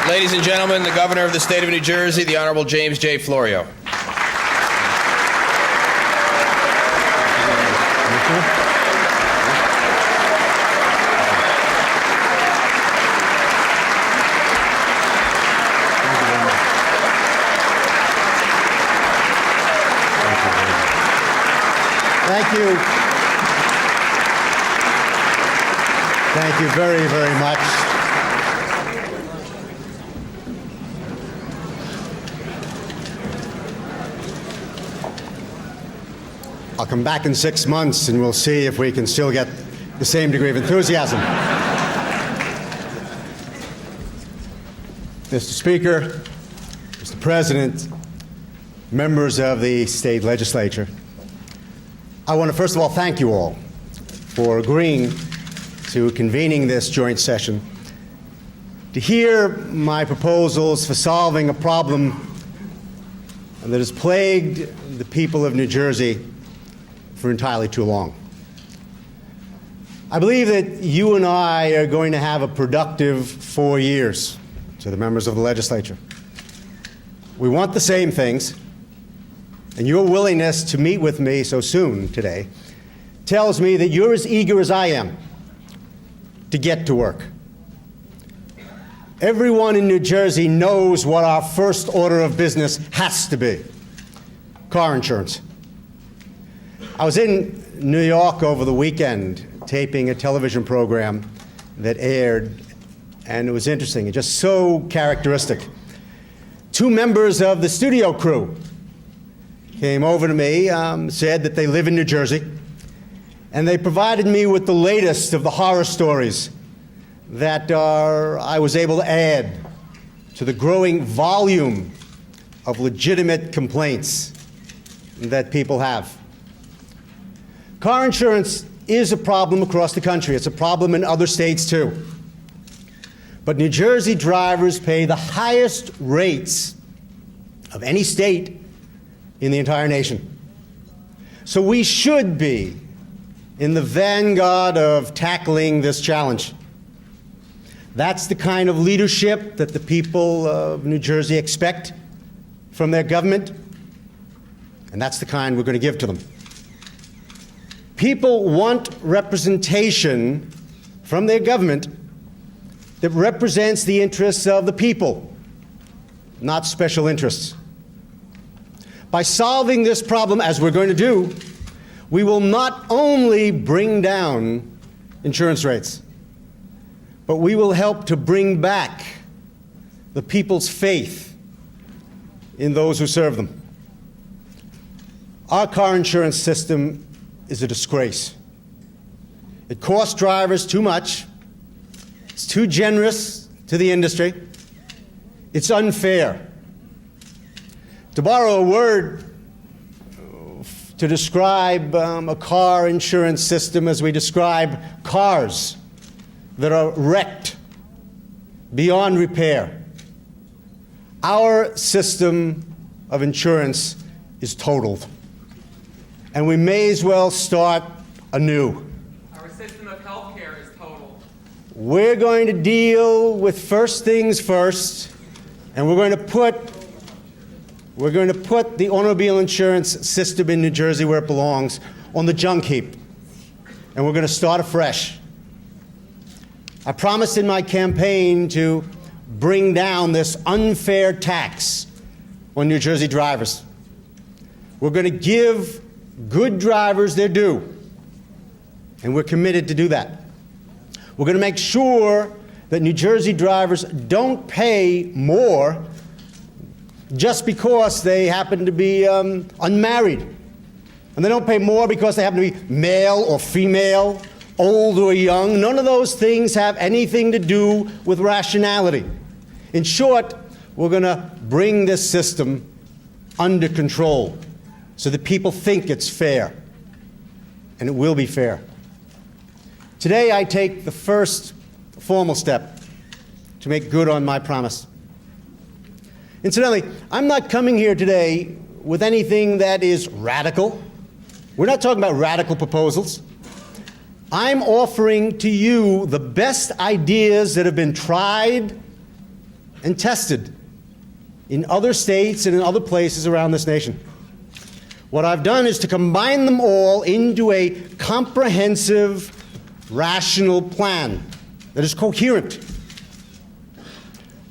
Ladies and gentlemen, the Governor of the State of New Jersey, the Honorable James J. Florio. Thank you. Thank you very, very much. I'll come back in 6 months and we'll see if we can still get the same degree of enthusiasm. Mr. Speaker, Mr. President, members of the State Legislature, I want to first of all thank you all for agreeing to convening this joint session to hear my proposals for solving a problem that has plagued the people of New Jersey for entirely too long. I believe that you and I are going to have a productive 4 years, to the members of the legislature. We want the same things, and your willingness to meet with me so soon today tells me that you're as eager as I am to get to work. Everyone in New Jersey knows what our first order of business has to be: car insurance. I was in New York over the weekend taping a television program that aired, and it was interesting and just so characteristic. 2 members of the studio crew came over to me, said that they live in New Jersey, and they provided me with the latest of the horror stories that I was able to add to the growing volume of legitimate complaints that people have. Car insurance is a problem across the country. It's a problem in other states too. But New Jersey drivers pay the highest rates of any state in the entire nation. So we should be in the vanguard of tackling this challenge. That's the kind of leadership that the people of New Jersey expect from their government, and that's the kind we're going to give to them. People want representation from their government that represents the interests of the people, not special interests. By solving this problem, as we're going to do, we will not only bring down insurance rates, but we will help to bring back the people's faith in those who serve them. Our car insurance system is a disgrace. It costs drivers too much. It's too generous to the industry. It's unfair. To borrow a word to describe a car insurance system as we describe cars that are wrecked beyond repair, our system of insurance is totaled. And we may as well start anew. Our system of health care is totaled. We're going to deal with first things first, and we're going to put the automobile insurance system in New Jersey where it belongs, on the junk heap. And we're going to start afresh. I promised in my campaign to bring down this unfair tax on New Jersey drivers. We're going to give good drivers their due, and we're committed to do that. We're going to make sure that New Jersey drivers don't pay more just because they happen to be unmarried. And they don't pay more because they happen to be male or female, old or young. None of those things have anything to do with rationality. In short, we're going to bring this system under control so that people think it's fair, and it will be fair. Today, I take the first formal step to make good on my promise. Incidentally, I'm not coming here today with anything that is radical. We're not talking about radical proposals. I'm offering to you the best ideas that have been tried, and tested in other states and in other places around this nation. What I've done is to combine them all into a comprehensive, rational plan that is coherent.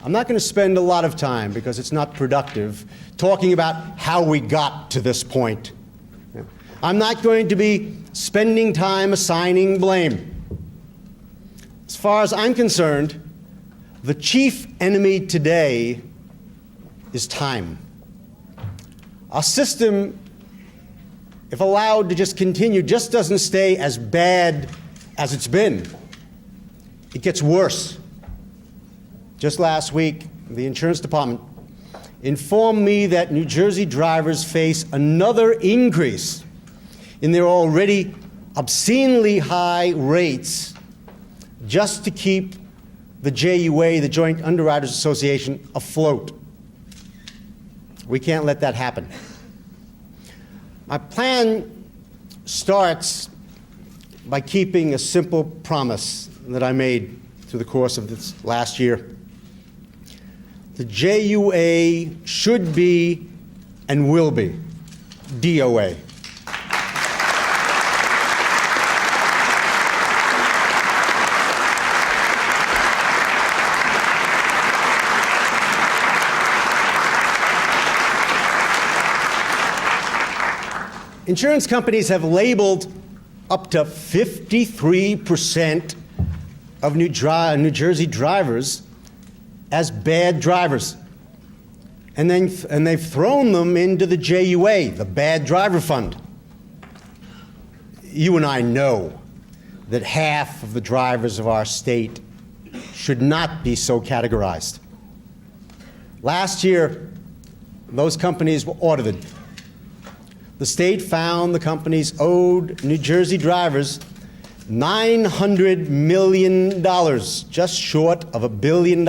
I'm not going to spend a lot of time, because it's not productive, talking about how we got to this point. I'm not going to be spending time assigning blame. As far as I'm concerned, the chief enemy today is time. Our system, if allowed to just continue, just doesn't stay as bad as it's been. It gets worse. Just last week, the insurance department informed me that New Jersey drivers face another increase in their already obscenely high rates just to keep the JUA, the Joint Underwriters Association, afloat. We can't let that happen. My plan starts by keeping a simple promise that I made through the course of this last year. The JUA should be and will be DOA. Insurance companies have labeled up to 53% of New Jersey drivers as bad drivers. And they've thrown them into the JUA, the Bad Driver Fund. You and I know that half of the drivers of our state should not be so categorized. Last year, those companies were audited. The state found the companies owed New Jersey drivers $900 million, just short of $1 billion.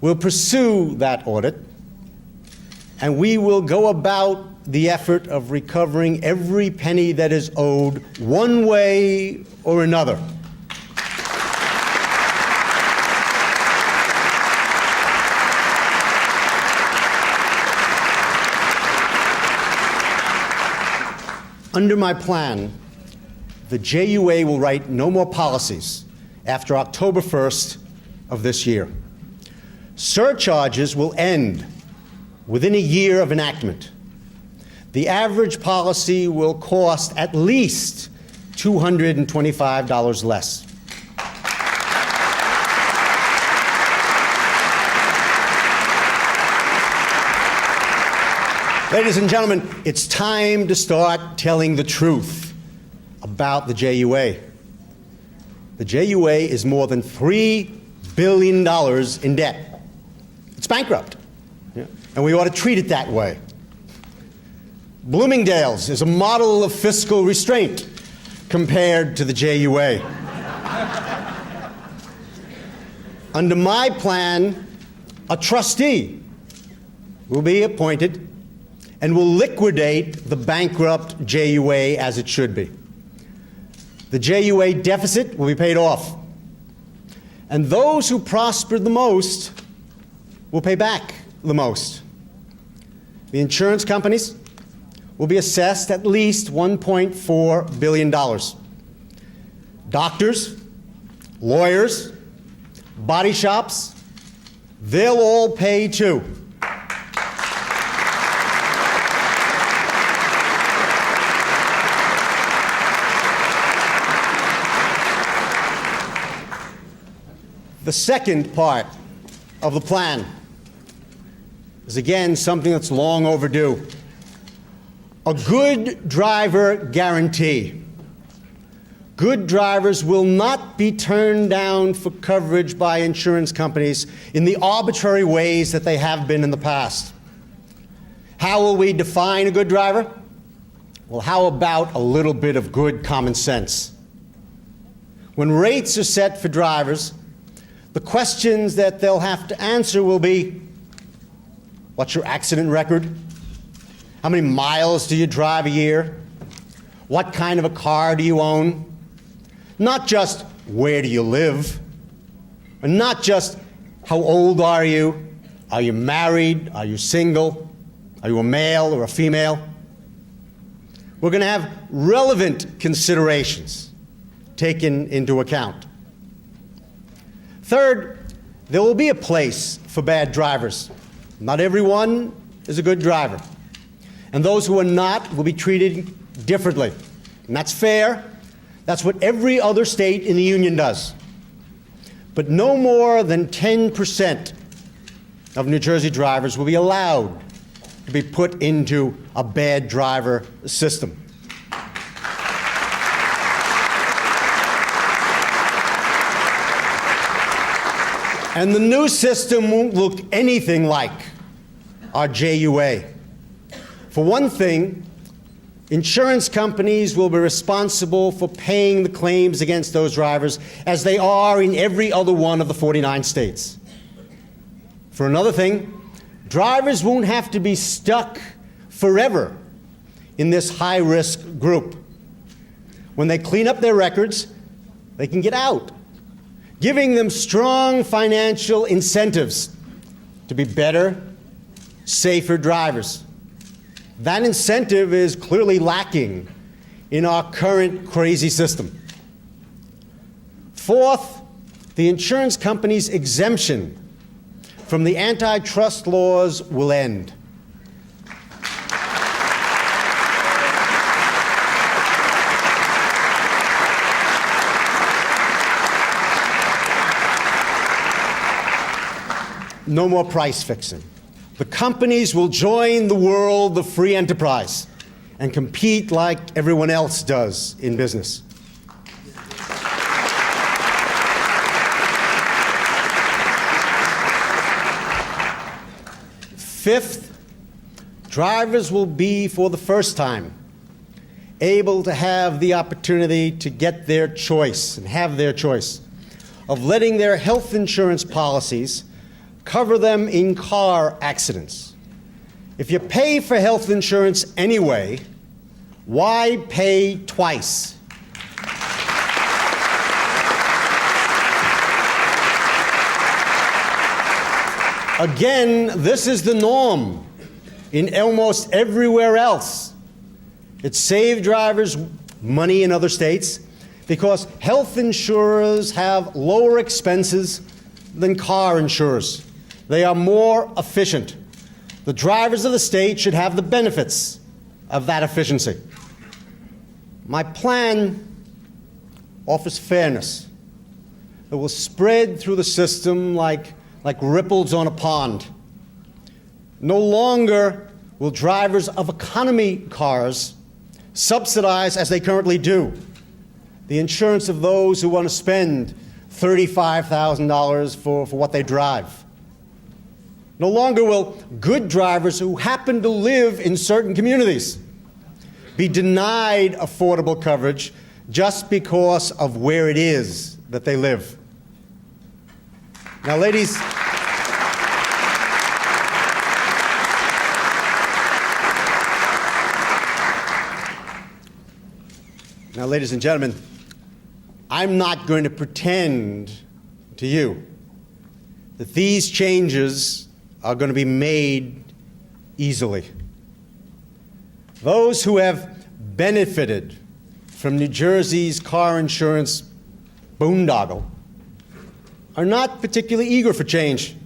We'll pursue that audit, and we will go about the effort of recovering every penny that is owed one way or another. Under my plan, the JUA will write no more policies after October 1st of this year. Surcharges will end within a year of enactment. The average policy will cost at least $225 less. Ladies and gentlemen, it's time to start telling the truth about the JUA. The JUA is more than $3 billion in debt. It's bankrupt, and we ought to treat it that way. Bloomingdale's is a model of fiscal restraint compared to the JUA. Under my plan, a trustee will be appointed and will liquidate the bankrupt JUA as it should be. The JUA deficit will be paid off, and those who prosper the most will pay back the most. The insurance companies will be assessed at least $1.4 billion. Doctors, lawyers, body shops, they'll all pay too. The second part of the plan is, again, something that's long overdue. A good driver guarantee. Good drivers will not be turned down for coverage by insurance companies in the arbitrary ways that they have been in the past. How will we define a good driver? Well, how about a little bit of good common sense? When rates are set for drivers, the questions that they'll have to answer will be, what's your accident record? How many miles do you drive a year? What kind of a car do you own? Not just where do you live, and not just How old are you? Are you married? Are you single? Are you a male or a female? We're going to have relevant considerations taken into account. Third, there will be a place for bad drivers. Not everyone is a good driver. And those who are not will be treated differently. And that's fair. That's what every other state in the union does. But no more than 10% of New Jersey drivers will be allowed to be put into a bad driver system. And the new system won't look anything like our JUA. For one thing, insurance companies will be responsible for paying the claims against those drivers as they are in every other one of the 49 states. For another thing, drivers won't have to be stuck forever in this high-risk group. When they clean up their records, they can get out, giving them strong financial incentives to be better, safer drivers. That incentive is clearly lacking in our current crazy system. Fourth, the insurance company's exemption from the antitrust laws will end. No more price fixing. The companies will join the world of free enterprise and compete like everyone else does in business. Fifth, drivers will be, for the first time, able to have the opportunity to get their choice and have their choice of letting their health insurance policies cover them in car accidents. If you pay for health insurance anyway, why pay twice? Again, this is the norm in almost everywhere else. It saved drivers money in other states because health insurers have lower expenses than car insurers. They are more efficient. The drivers of the state should have the benefits of that efficiency. My plan offers fairness. It will spread through the system like ripples on a pond. No longer will drivers of economy cars subsidize, as they currently do, the insurance of those who want to spend $35,000 for what they drive. No longer will good drivers who happen to live in certain communities be denied affordable coverage just because of where it is that they live. Now, ladies and gentlemen, I'm not going to pretend to you that these changes are going to be made easily. Those who have benefited from New Jersey's car insurance boondoggle are not particularly eager for change.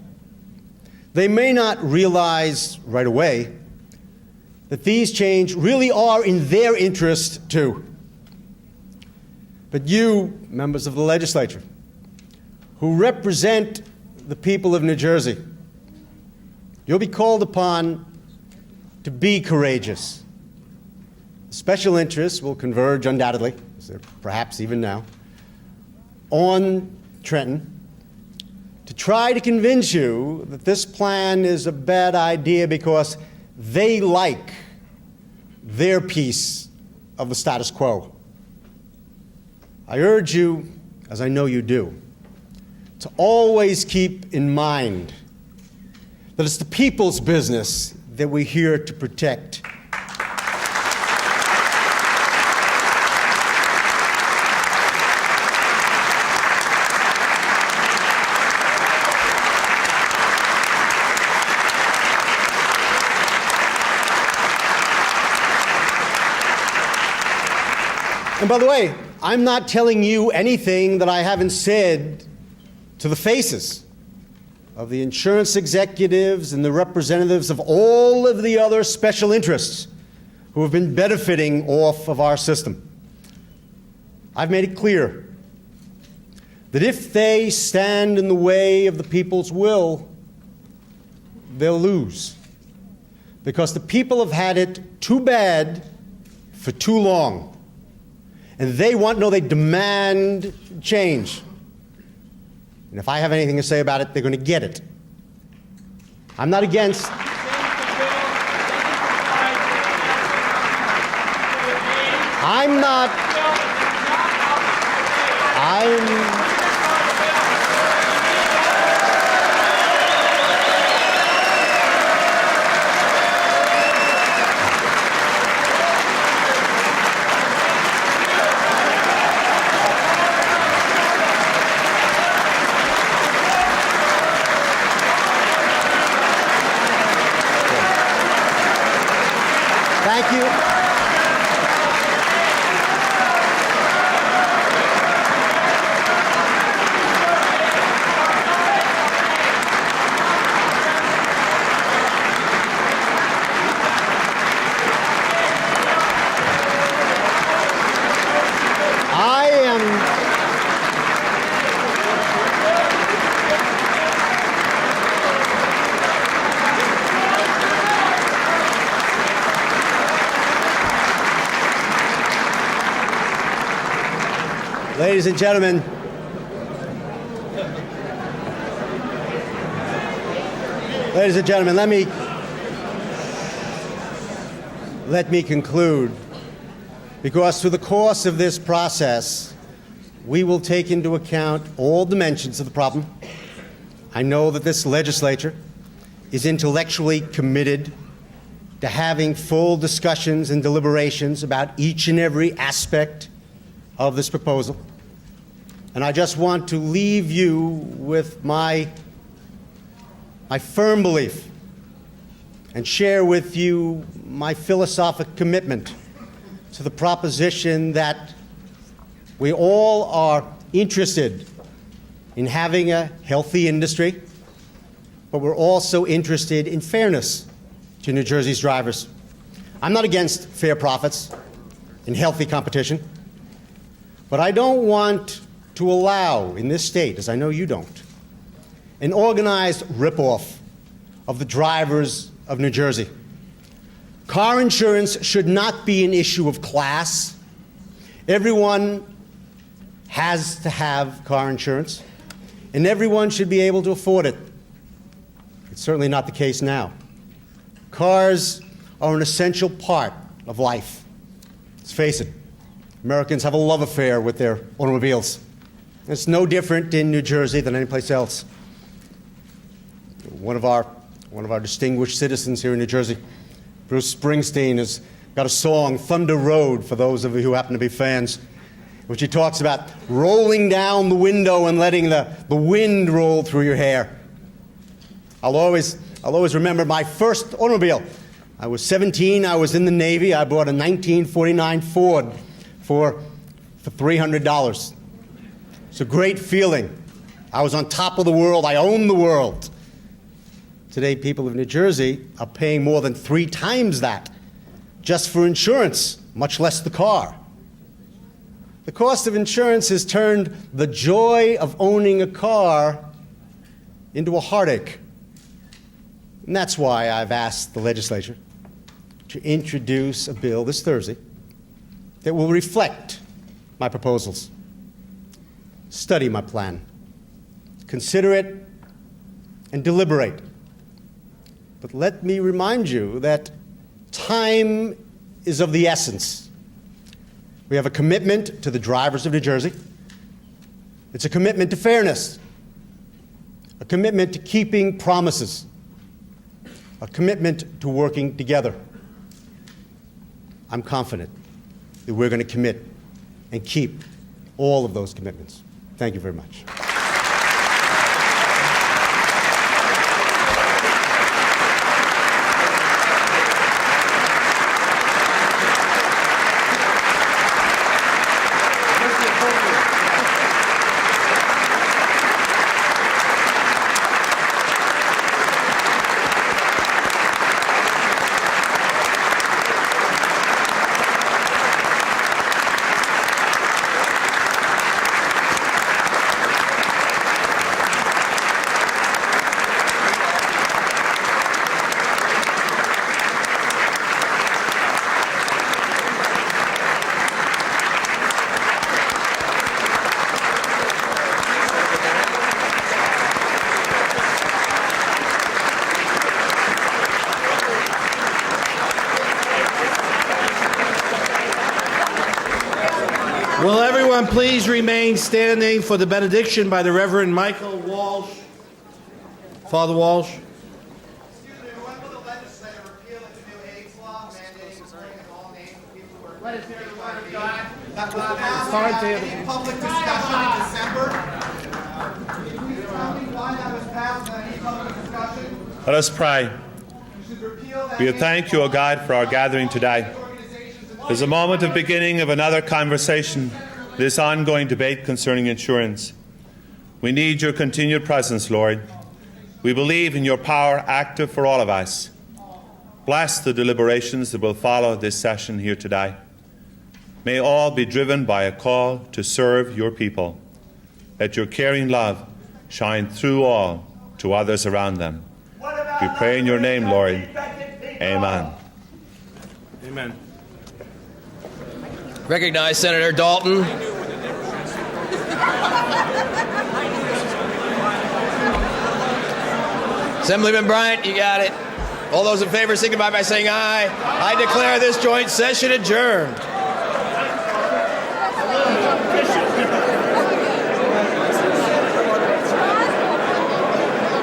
They may not realize right away that these changes really are in their interest too. But you, members of the legislature, who represent the people of New Jersey, you'll be called upon to be courageous. Special interests will converge undoubtedly, perhaps even now, on Trenton to try to convince you that this plan is a bad idea because they like their piece of the status quo. I urge you, as I know you do, to always keep in mind that it's the people's business that we're here to protect. And by the way, I'm not telling you anything that I haven't said to the faces of the insurance executives and the representatives of all of the other special interests who have been benefiting off of our system. I've made it clear that if they stand in the way of the people's will, they'll lose. Because the people have had it too bad for too long. And they demand change. And if I have anything to say about it, they're going to get it. I'm not against. Thank you. Ladies and gentlemen, let me conclude, because through the course of this process, we will take into account all dimensions of the problem. I know that this legislature is intellectually committed to having full discussions and deliberations about each and every aspect of this proposal. And I just want to leave you with my firm belief and share with you my philosophic commitment to the proposition that we all are interested in having a healthy industry, but we're also interested in fairness to New Jersey's drivers. I'm not against fair profits and healthy competition, but I don't want to allow in this state, as I know you don't, an organized ripoff of the drivers of New Jersey. Car insurance should not be an issue of class. Everyone has to have car insurance, and everyone should be able to afford it. It's certainly not the case now. Cars are an essential part of life. Let's face it, Americans have a love affair with their automobiles. It's no different in New Jersey than anyplace else. One of our distinguished citizens here in New Jersey, Bruce Springsteen, has got a song, Thunder Road, for those of you who happen to be fans, which he talks about rolling down the window and letting the wind roll through your hair. I'll always remember my first automobile. I was 17, I was in the Navy. I bought a 1949 Ford for $300. It's a great feeling. I was on top of the world. I owned the world. Today, people of New Jersey are paying more than 3 times that just for insurance, much less the car. The cost of insurance has turned the joy of owning a car into a heartache. And that's why I've asked the legislature to introduce a bill this Thursday that will reflect my proposals. Study my plan, consider it, and deliberate. But let me remind you that time is of the essence. We have a commitment to the drivers of New Jersey. It's a commitment to fairness, a commitment to keeping promises, a commitment to working together. I'm confident that we're going to commit and keep all of those commitments. Thank you very much. everyone please remain standing for the benediction by the Reverend Michael Walsh. Father Walsh. Excuse me, when will the legislature repeal the new AIDS law mandating bringing all names of people who are... Let us hear the word of God. That was passed in public discussion in December. Can you tell me why that was passed in any public discussion? Let us pray. You should repeal that... We thank you, O God, for our gathering today. It is a moment of beginning of another conversation, this ongoing debate concerning insurance. We need your continued presence, Lord. We believe in your power active for all of us. Bless the deliberations that will follow this session here today. May all be driven by a call to serve your people. Let your caring love shine through all to others around them. We pray in your name, Lord. Amen. Amen. Recognize Senator Dalton. Assemblyman Bryant, you got it. All those in favor signify by saying aye. I declare this joint session adjourned.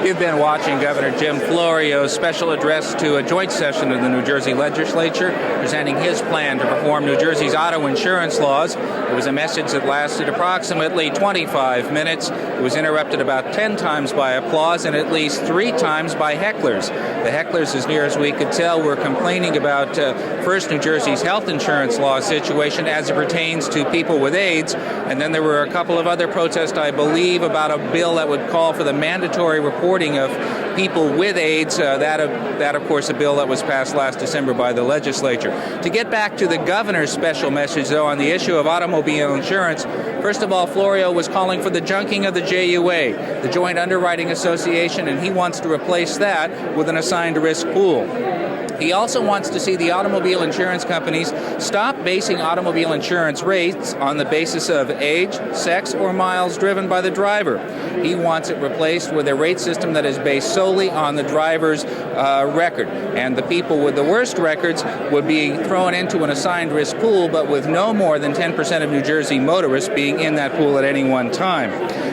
You've been watching Governor Jim Florio's special address to a joint session of the New Jersey Legislature, presenting his plan to reform New Jersey's auto insurance laws. It was a message that lasted approximately 25 minutes. It was interrupted about 10 times by applause and at least 3 times by hecklers. The hecklers, as near as we could tell, were complaining about first New Jersey's health insurance law situation as it pertains to people with AIDS, and then there were a couple of other protests, I believe, about a bill that would call for the mandatory reporting of people with AIDS. That, of course, a bill that was passed last December by the legislature. To get back to the governor's special message, though, on the issue of automobile insurance, first of all, Florio was calling for the junking of the JUA, the Joint Underwriting Association, and he wants to replace that with an assigned risk pool. He also wants to see the automobile insurance companies stop basing automobile insurance rates on the basis of age, sex, or miles driven by the driver. He wants it replaced with a rate system that is based solely on the driver's record. And the people with the worst records would be thrown into an assigned risk pool, but with no more than 10% of New Jersey motorists being in that pool at any one time.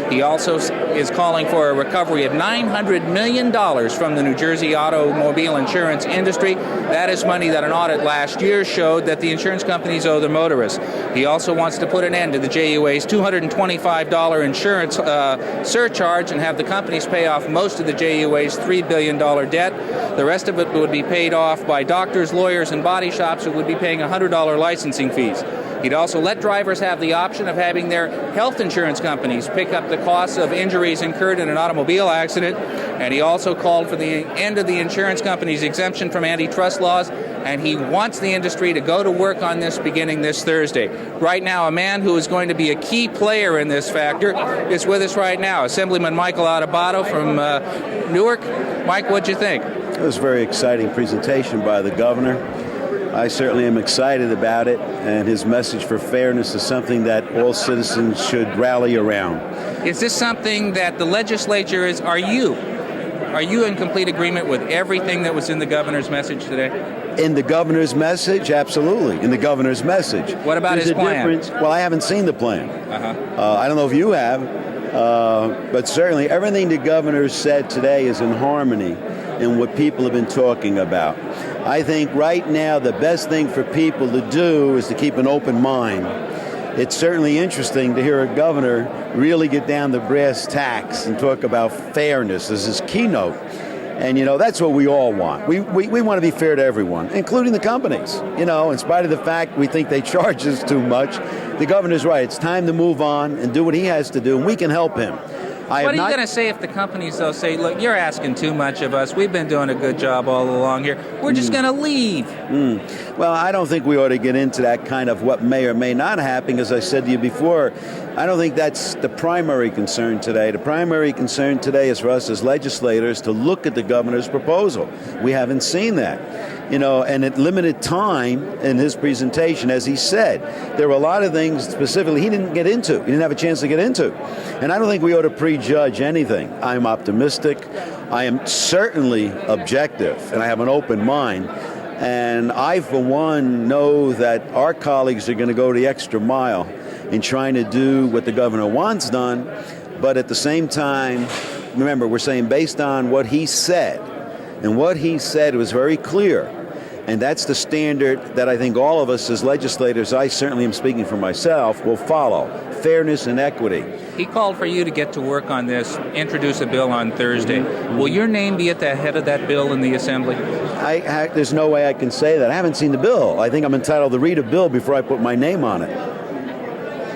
He also is calling for a recovery of $900 million from the New Jersey automobile insurance industry. That is money that an audit last year showed that the insurance companies owe the motorists. He also wants to put an end to the JUA's $225 insurance surcharge and have the companies pay off most of the JUA's $3 billion debt. The rest of it would be paid off by doctors, lawyers, and body shops who would be paying $100 licensing fees. He'd also let drivers have the option of having their health insurance companies pick up the costs of injuries incurred in an automobile accident. And he also called for the end of the insurance company's exemption from antitrust laws. And he wants the industry to go to work on this beginning this Thursday. Right now, a man who is going to be a key player in this factor is with us right now, Assemblyman Michael Adubato from Newark. Mike, what'd you think? It was a very exciting presentation by the governor. I certainly am excited about it, and his message for fairness is something that all citizens should rally around. Is this something that the legislature is, are you in complete agreement with everything that was in the governor's message today? In the governor's message, absolutely. In the governor's message. What about his plan? Well, I haven't seen the plan. I don't know if you have, but certainly everything the governor said today is in harmony in what people have been talking about. I think right now the best thing for people to do is to keep an open mind. It's certainly interesting to hear a governor really get down to brass tacks and talk about fairness as his keynote. And, you know, that's what we all want. We want to be fair to everyone, including the companies. You know, in spite of the fact we think they charge us too much, the governor's right. It's time to move on and do what he has to do, and we can help him. What are you going to say if the companies, though, say, look, you're asking too much of us. We've been doing a good job all along here. We're just going to leave. Well, I don't think we ought to get into that kind of what may or may not happen. As I said to you before, I don't think that's the primary concern today. The primary concern today is for us as legislators to look at the governor's proposal. We haven't seen that. You know, and at limited time in his presentation, as he said, there were a lot of things specifically he didn't get into. He didn't have a chance to get into. And I don't think we ought to prejudge anything. I'm optimistic. I am certainly objective, and I have an open mind. And I, for one, know that our colleagues are going to go the extra mile in trying to do what the governor wants done, but at the same time, remember, we're saying based on what he said, and what he said was very clear. And that's the standard that I think all of us as legislators, I certainly am speaking for myself, will follow. Fairness and equity. He called for you to get to work on this, introduce a bill on Thursday. Will your name be at the head of that bill in the Assembly? There's no way I can say that. I haven't seen the bill. I think I'm entitled to read a bill before I put my name on it.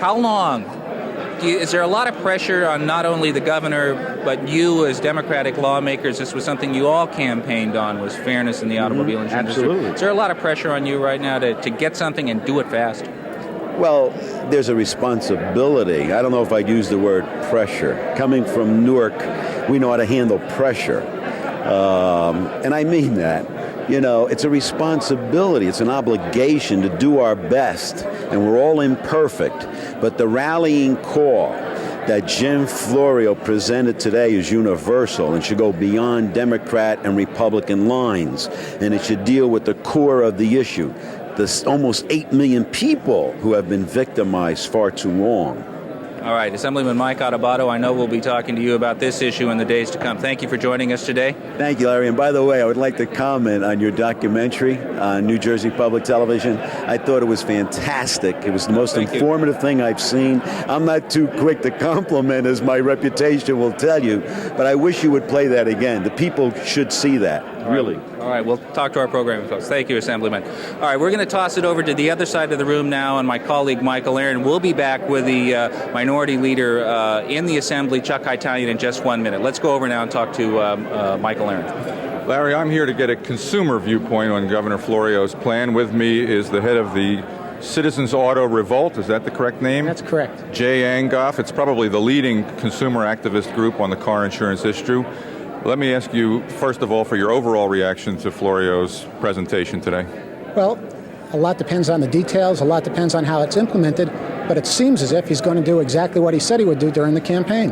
How long? Is there a lot of pressure on not only the governor, but you as Democratic lawmakers? This was something you all campaigned on, was fairness in the automobile insurance industry. Absolutely. Is there a lot of pressure on you right now to get something and do it fast? Well, there's a responsibility. I don't know if I'd use the word pressure. Coming from Newark, we know how to handle pressure. And I mean that. You know, it's a responsibility. It's an obligation to do our best. And we're all imperfect. But the rallying call that Jim Florio presented today is universal and should go beyond Democrat and Republican lines. And it should deal with the core of the issue. The almost 8 million people who have been victimized far too long. All right, Assemblyman Mike Adubato, I know we'll be talking to you about this issue in the days to come. Thank you for joining us today. Thank you, Larry. And by the way, I would like to comment on your documentary on New Jersey Public Television. I thought it was fantastic. It was the most informative thing I've seen. I'm not too quick to compliment, as my reputation will tell you, but I wish you would play that again. The people should see that, really. All right, we'll talk to our programming folks. Thank you, Assemblyman. All right, we're going to toss it over to the other side of the room now, and my colleague Michael Aaron will be back with the minority leader in the Assembly, Chuck Italian, in just 1 minute. Let's go over now and talk to Michael Aaron. Larry, I'm here to get a consumer viewpoint on Governor Florio's plan. With me is the head of the Citizens Auto Revolt. Is that the correct name? That's correct. Jay Angoff. It's probably the leading consumer activist group on the car insurance issue. Let me ask you, first of all, for your overall reaction to Florio's presentation today. Well, a lot depends on the details, a lot depends on how it's implemented, but it seems as if he's going to do exactly what he said he would do during the campaign.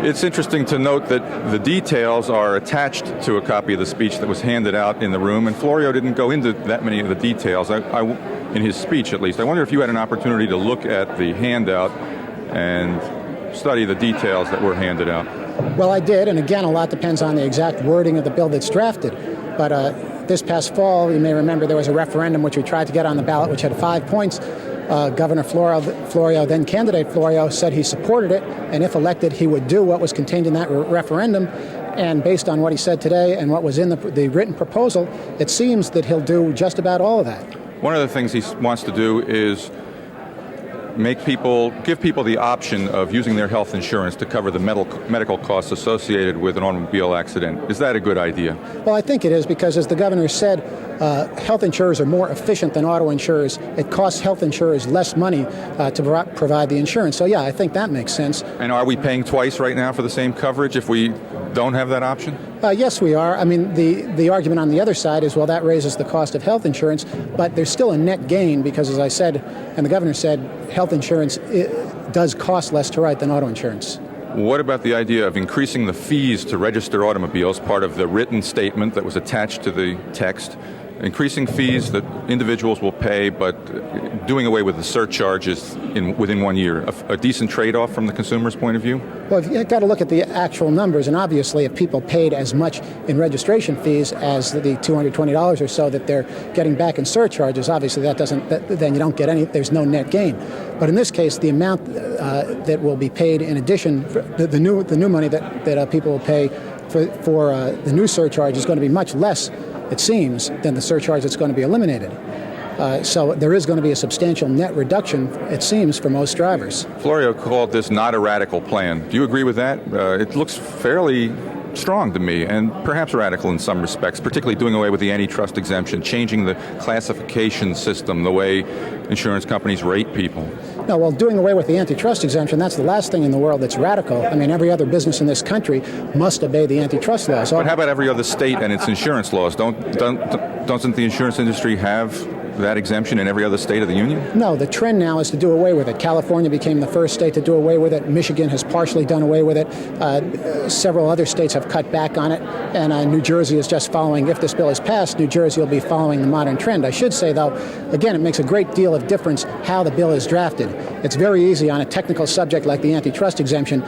It's interesting to note that the details are attached to a copy of the speech that was handed out in the room, and Florio didn't go into that many of the details, in his speech at least. I wonder if you had an opportunity to look at the handout and study the details that were handed out. Well, I did, and again, a lot depends on the exact wording of the bill that's drafted. But this past fall, you may remember there was a referendum which we tried to get on the ballot, which had 5 points. Governor Florio, then candidate Florio, said he supported it, and if elected, he would do what was contained in that referendum. And based on what he said today and what was in the written proposal, it seems that he'll do just about all of that. One of the things he wants to do is give people the option of using their health insurance to cover the medical costs associated with an automobile accident. Is that a good idea? Well, I think it is, because as the governor said, health insurers are more efficient than auto insurers. It costs health insurers less money to provide the insurance. So yeah, I think that makes sense. And are we paying twice right now for the same coverage if we don't have that option? Yes, we are. I mean, the argument on the other side is, well, that raises the cost of health insurance, but there's still a net gain because, as I said, and the governor said, health insurance does cost less to write than auto insurance. What about the idea of increasing the fees to register automobiles, part of the written statement that was attached to the text? Increasing fees that individuals will pay, but doing away with the surcharges within 1 year. A decent trade-off from the consumer's point of view? Well, you've got to look at the actual numbers, and obviously if people paid as much in registration fees as the $220 or so that they're getting back in surcharges, obviously then you don't get any, there's no net gain. But in this case, the amount that will be paid in addition, the new money that people will pay for the new surcharge is going to be much less, it seems, than the surcharge that's going to be eliminated. So there is going to be a substantial net reduction, it seems, for most drivers. Florio called this not a radical plan. Do you agree with that? It looks fairly strong to me, and perhaps radical in some respects, particularly doing away with the antitrust exemption, changing the classification system, the way insurance companies rate people. No, well, doing away with the antitrust exemption, that's the last thing in the world that's radical. I mean, every other business in this country must obey the antitrust laws. But how about every other state and its insurance laws? Doesn't the insurance industry have that exemption in every other state of the union? No, the trend now is to do away with it. California became the first state to do away with it. Michigan has partially done away with it. Several other states have cut back on it, and New Jersey is just following. If this bill is passed, New Jersey will be following the modern trend. I should say, though, again, it makes a great deal of difference how the bill is drafted. It's very easy on a technical subject like the antitrust exemption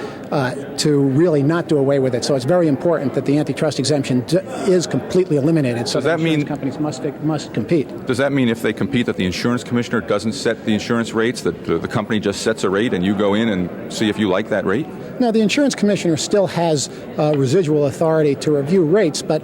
to really not do away with it. So it's very important that the antitrust exemption is completely eliminated. So does that mean companies must compete? Does that mean if they compete that the insurance commissioner doesn't set the insurance rates, that the company just sets a rate and you go in and see if you like that rate? No, the insurance commissioner still has residual authority to review rates, but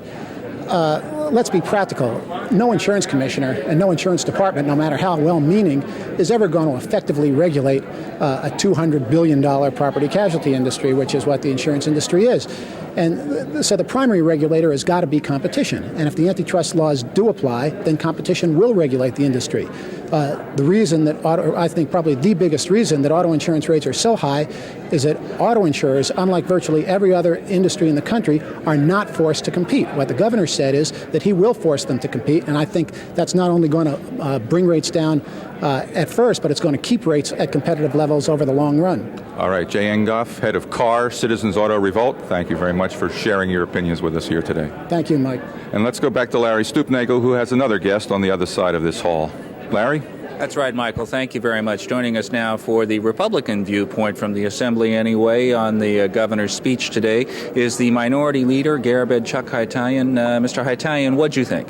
let's be practical. No insurance commissioner and no insurance department, no matter how well-meaning, is ever going to effectively regulate a $200 billion property casualty industry, which is what the insurance industry is. And so the primary regulator has got to be competition. And if the antitrust laws do apply, then competition will regulate the industry. The reason that I think probably the biggest reason that auto insurance rates are so high is that auto insurers, unlike virtually every other industry in the country, are not forced to compete. What the governor said is that he will force them to compete, and I think that's not only going to bring rates down at first, but it's going to keep rates at competitive levels over the long run. All right, Jay Engoff, head of CAR, Citizens Auto Revolt, thank you very much for sharing your opinions with us here today. Thank you, Mike. And let's go back to Larry Stupnagel, who has another guest on the other side of this hall. Larry? That's right, Michael. Thank you very much. Joining us now for the Republican viewpoint from the Assembly anyway on the governor's speech today is the Minority Leader, Garabed Chuck Haitayan. Mr. Haitayan, what'd you think?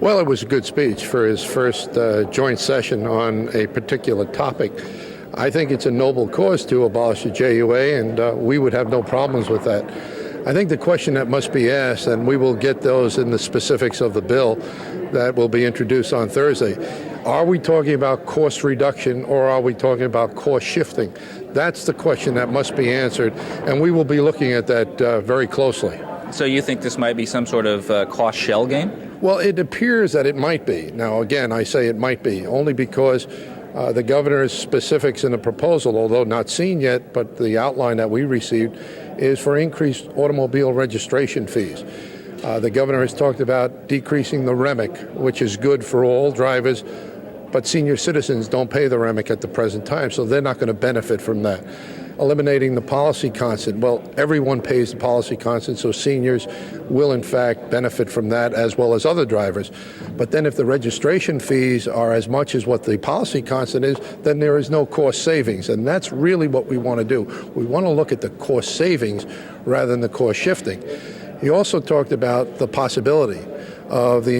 Well, it was a good speech for his first joint session on a particular topic. I think it's a noble cause to abolish the JUA, and we would have no problems with that. I think the question that must be asked, and we will get those in the specifics of the bill that will be introduced on Thursday, are we talking about cost reduction or are we talking about cost shifting? That's the question that must be answered, and we will be looking at that very closely. So you think this might be some sort of cost shell game? Well, it appears that it might be. Now, again, I say it might be, only because the governor's specifics in the proposal, although not seen yet, but the outline that we received, is for increased automobile registration fees. The governor has talked about decreasing the REMIC, which is good for all drivers, but senior citizens don't pay the REMIC at the present time, so they're not going to benefit from that. Eliminating the policy constant. Well, everyone pays the policy constant, so seniors will in fact benefit from that as well as other drivers. But then if the registration fees are as much as what the policy constant is, then there is no cost savings. And that's really what we want to do. We want to look at the cost savings rather than the cost shifting. He also talked about the possibility of the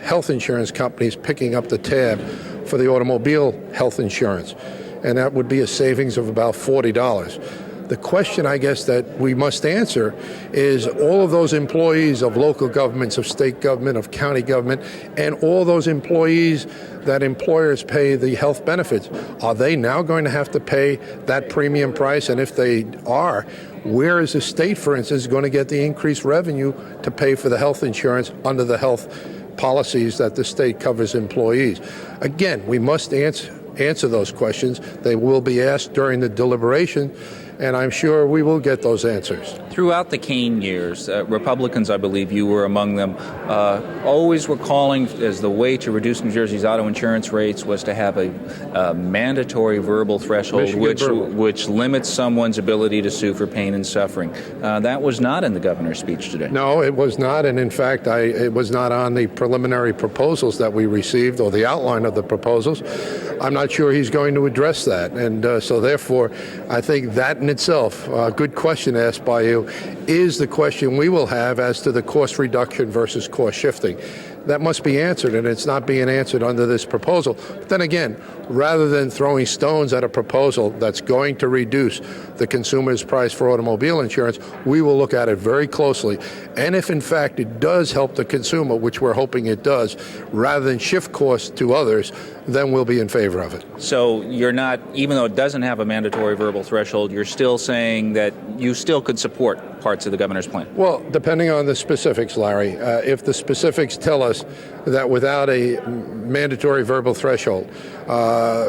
health insurance companies picking up the tab for the automobile health insurance. And that would be a savings of about $40. The question, I guess, that we must answer is all of those employees of local governments, of state government, of county government, and all those employees that employers pay the health benefits, are they now going to have to pay that premium price? And if they are, where is the state, for instance, going to get the increased revenue to pay for the health insurance under the health policies that the state covers employees? Again, we must answer those questions. They will be asked during the deliberation, and I'm sure we will get those answers. Throughout the Keane years, Republicans, I believe you were among them, always were calling as the way to reduce New Jersey's auto insurance rates was to have a mandatory verbal threshold which limits someone's ability to sue for pain and suffering. That was not in the governor's speech today. No, it was not, and in fact, it was not on the preliminary proposals that we received or the outline of the proposals. I'm not sure he's going to address that, and so therefore, I think that in itself, a good question asked by you, is the question we will have as to the cost reduction versus cost shifting. That must be answered, and it's not being answered under this proposal. But then again, rather than throwing stones at a proposal that's going to reduce the consumer's price for automobile insurance, we will look at it very closely. And if in fact it does help the consumer, which we're hoping it does, rather than shift costs to others, then we'll be in favor of it. So you're not, even though it doesn't have a mandatory verbal threshold, you're still saying that you still could support parts of the governor's plan? Well, depending on the specifics, Larry. If the specifics tell us that without a mandatory verbal threshold,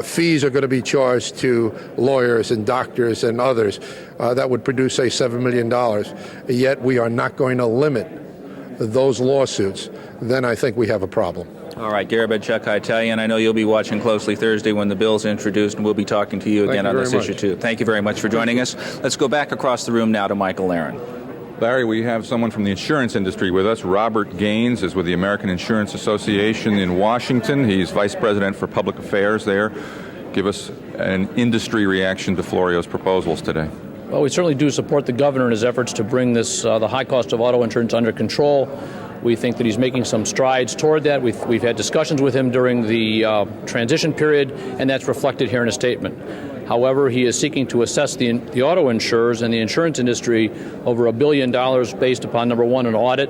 fees are going to be charged to lawyers and doctors and others, that would produce, say, $7 million, yet we are not going to limit those lawsuits, then I think we have a problem. All right, Garabed I tell you, and I know you'll be watching closely Thursday when the bill's introduced, and we'll be talking to you again on this issue, too. Thank you very much for joining us. Let's go back across the room now to Michael Aaron. Larry, we have someone from the insurance industry with us. Robert Gaines is with the American Insurance Association in Washington. He's Vice President for Public Affairs there. Give us an industry reaction to Florio's proposals today. Well, we certainly do support the governor in his efforts to bring this the high cost of auto insurance under control. We think that he's making some strides toward that. We've had discussions with him during the transition period, and that's reflected here in his statement. However, he is seeking to assess the auto insurers and the insurance industry over $1 billion based upon, number one, an audit,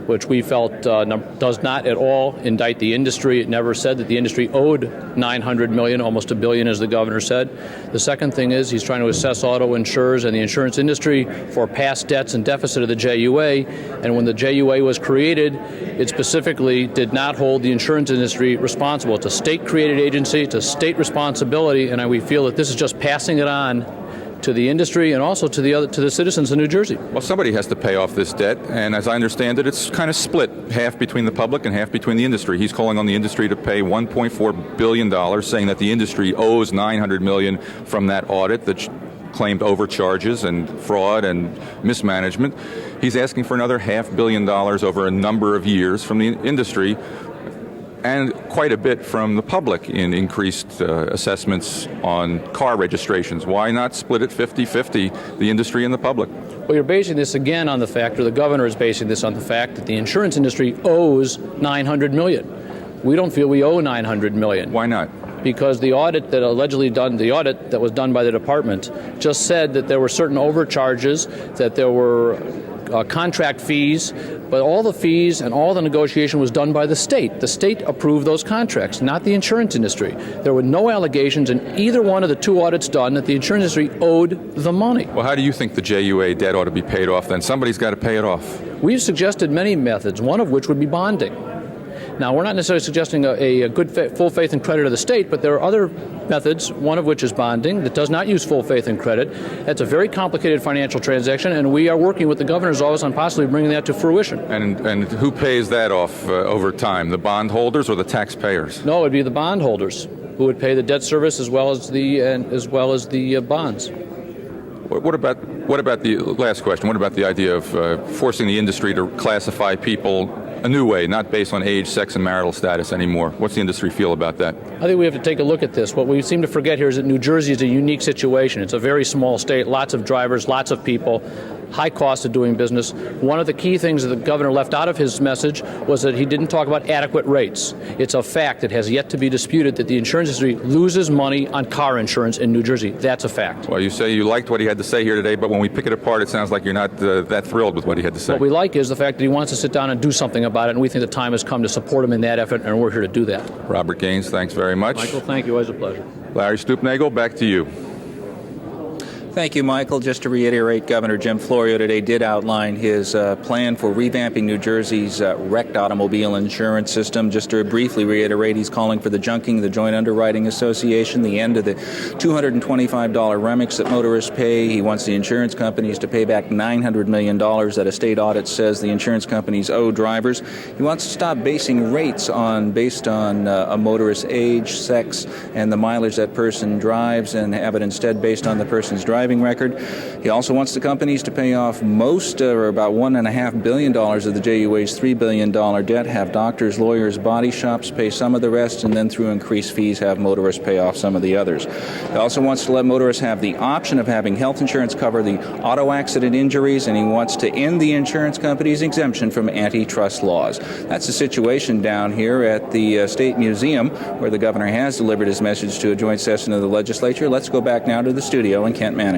which we felt does not at all indict the industry. It never said that the industry owed $900 million, almost $1 billion, as the governor said. The second thing is he's trying to assess auto insurers and the insurance industry for past debts and deficit of the JUA. And when the JUA was created, it specifically did not hold the insurance industry responsible. It's a state-created agency. It's a state responsibility, and we feel that this is just passing it on to the industry and also to the citizens of New Jersey. Well, somebody has to pay off this debt, and as I understand it, it's kind of split, half between the public and half between the industry. He's calling on the industry to pay $1.4 billion, saying that the industry owes $900 million from that audit that claimed overcharges and fraud and mismanagement. He's asking for another $500 million over a number of years from the industry, and quite a bit from the public in increased assessments on car registrations. Why not split it 50-50, the industry and the public? Well, you're basing this again on the fact, or the governor is basing this on the fact, that the insurance industry owes $900 million. We don't feel we owe $900 million. Why not? Because the audit that was done by the department just said that there were certain overcharges, that there were contract fees, but all the fees and all the negotiation was done by the state. The state approved those contracts, not the insurance industry. There were no allegations in either one of the two audits done that the insurance industry owed the money. Well, how do you think the JUA debt ought to be paid off then? Somebody's got to pay it off. We've suggested many methods, one of which would be bonding. Now, we're not necessarily suggesting a full faith and credit of the state, but there are other methods, one of which is bonding, that does not use full faith and credit. That's a very complicated financial transaction, and we are working with the governor's office on possibly bringing that to fruition. And who pays that off over time, the bondholders or the taxpayers? No, it would be the bondholders who would pay the debt service as well as the bonds. What about the last question? What about the idea of forcing the industry to classify people a new way, not based on age, sex, and marital status anymore? What's the industry feel about that? I think we have to take a look at this. What we seem to forget here is that New Jersey is a unique situation. It's a very small state, lots of drivers, lots of people, high cost of doing business. One of the key things that the governor left out of his message was that he didn't talk about adequate rates. It's a fact that has yet to be disputed that the insurance industry loses money on car insurance in New Jersey. That's a fact. Well, you say you liked what he had to say here today, but when we pick it apart, it sounds like you're not that thrilled with what he had to say. What we like is the fact that he wants to sit down and do something about it, and we think the time has come to support him in that effort, and we're here to do that. Robert Gaines, thanks very much. Michael, thank you. Always a pleasure. Larry Stoopnagle, back to you. Thank you, Michael. Just to reiterate, Governor Jim Florio today did outline his plan for revamping New Jersey's wrecked automobile insurance system. Just to briefly reiterate, he's calling for the junking of the Joint Underwriting Association, the end of the $225 remix that motorists pay. He wants the insurance companies to pay back $900 million that a state audit says the insurance companies owe drivers. He wants to stop basing rates based on a motorist's age, sex, and the mileage that person drives, and have it instead based on the person's driving record. He also wants the companies to pay off most, or about $1.5 billion of the JUA's $3 billion debt, have doctors, lawyers, body shops pay some of the rest, and then through increased fees have motorists pay off some of the others. He also wants to let motorists have the option of having health insurance cover the auto accident injuries, and he wants to end the insurance company's exemption from antitrust laws. That's the situation down here at the State Museum, where the governor has delivered his message to a joint session of the legislature. Let's go back now to the studio in Kent, Manahan.